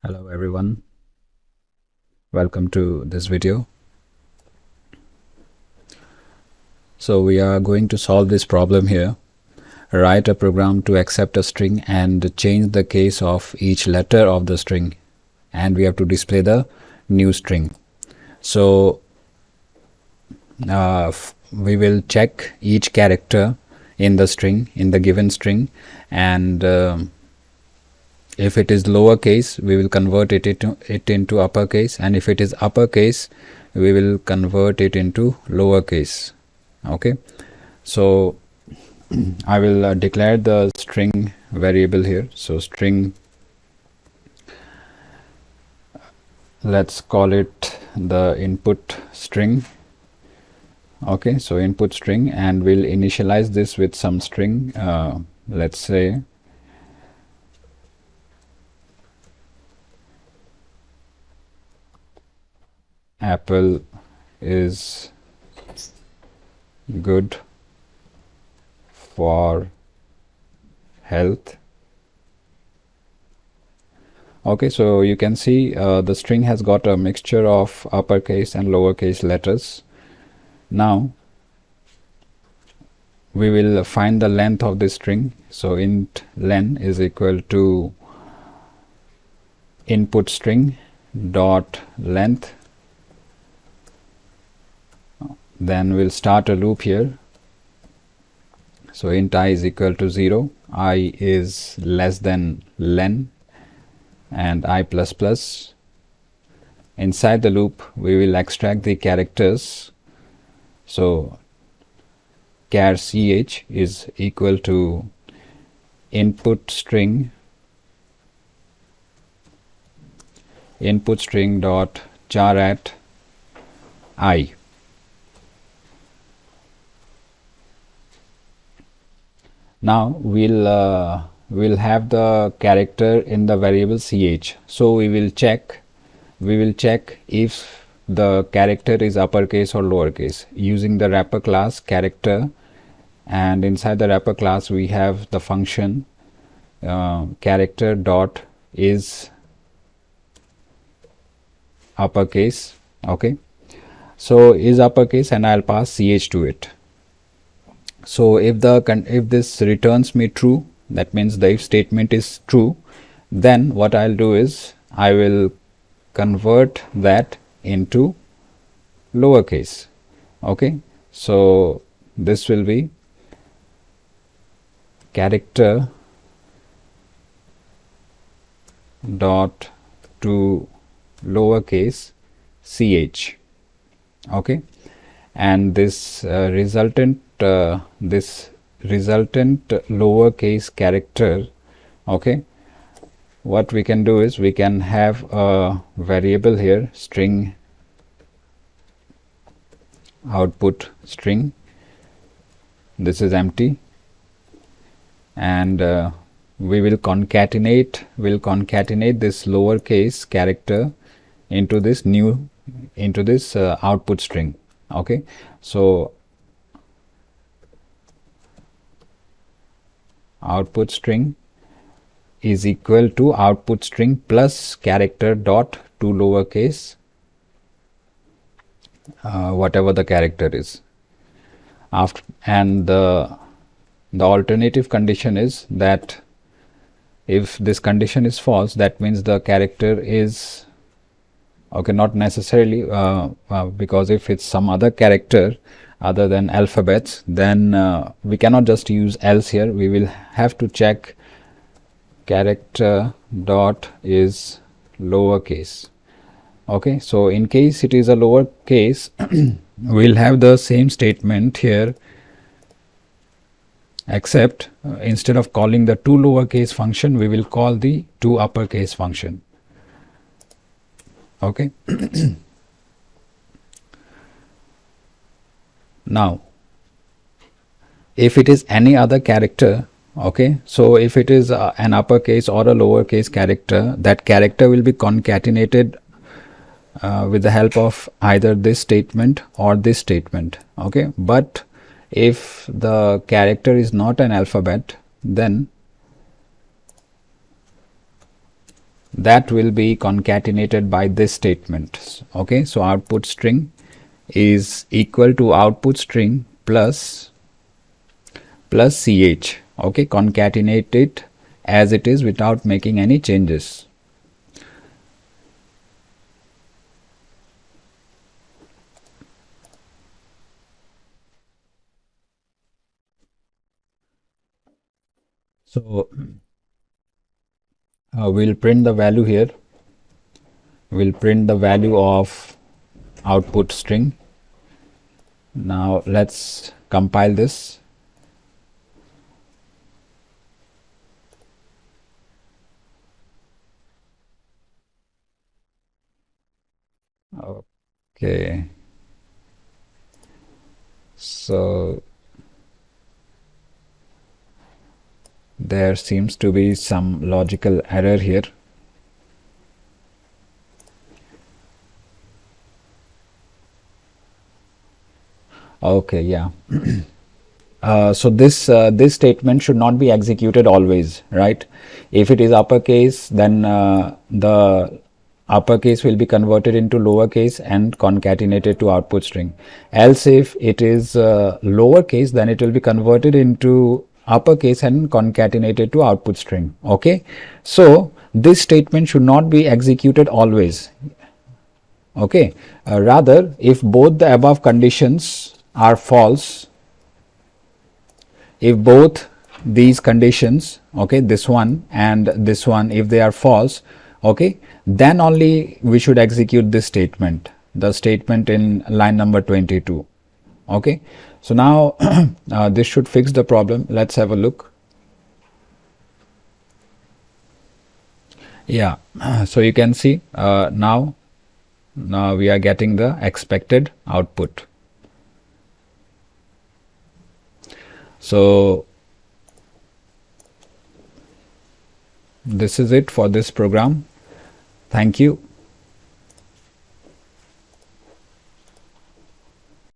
Hello everyone, welcome to this video. So we are going to solve this problem here. Write a program to accept a string and change the case of each letter of the string, and we have to display the new string. So we will check each character in the string, in the given string, and if it is lowercase, we will convert it into uppercase, and if it is uppercase, we will convert it into lowercase. Okay, so I will declare the string variable here. So string, let's call it the input string. Okay, so input string, and we'll initialize this with some string. Let's say apple is good for health. Okay, so you can see the string has got a mixture of uppercase and lowercase letters. Now we will find the length of this string. So int len is equal to input string dot length. Then we'll start a loop here. So int I is equal to 0, I is less than len, and I plus plus. Inside the loop we will extract the characters. So char ch is equal to input string dot char at I. Now we'll have the character in the variable ch. So we will check if the character is uppercase or lowercase using the wrapper class character, and inside the wrapper class we have the function character dot is uppercase. Okay, so is uppercase, and I'll pass ch to it. So if this returns me true, that means the if statement is true, then what I'll do is I will convert that into lowercase. Okay, so this will be character dot to lowercase ch. Okay, and this resultant lowercase character, okay, what we can do is we can have a variable here, string output string, this is empty, and we will concatenate this lowercase character into this output string. Okay, so output string is equal to output string plus character dot to lowercase whatever the character is. And the alternative condition is that if this condition is false, that means the character is okay, not necessarily because if it's some other character other than alphabets, then we cannot just use else here. We will have to check character dot is lowercase. Okay, so in case it is a lowercase, we'll have the same statement here, except instead of calling the to lowercase function, we will call the to uppercase function. Okay. Now if it is any other character, okay, so if it is an uppercase or a lowercase character, that character will be concatenated with the help of either this statement or this statement. Okay, but if the character is not an alphabet, then that will be concatenated by this statement. Okay, so output string is equal to output string plus ch. Okay, concatenate it as it is without making any changes. So we'll print the value here. We'll print the value of output string. Now let's compile this. Okay, so there seems to be some logical error here. Okay, yeah. So this statement should not be executed always, right? If it is uppercase, then the uppercase will be converted into lowercase and concatenated to output string. Else, if it is lowercase, then it will be converted into uppercase and concatenated to output string. Okay, so this statement should not be executed always. Okay, rather, if both the above conditions are false, if both these conditions, okay, this one and this one, if they are false, okay, then only we should execute this statement, the statement in line number 22. Okay, so now this should fix the problem. Let's have a look. Yeah, so you can see now we are getting the expected output. So this is it for this program. Thank you.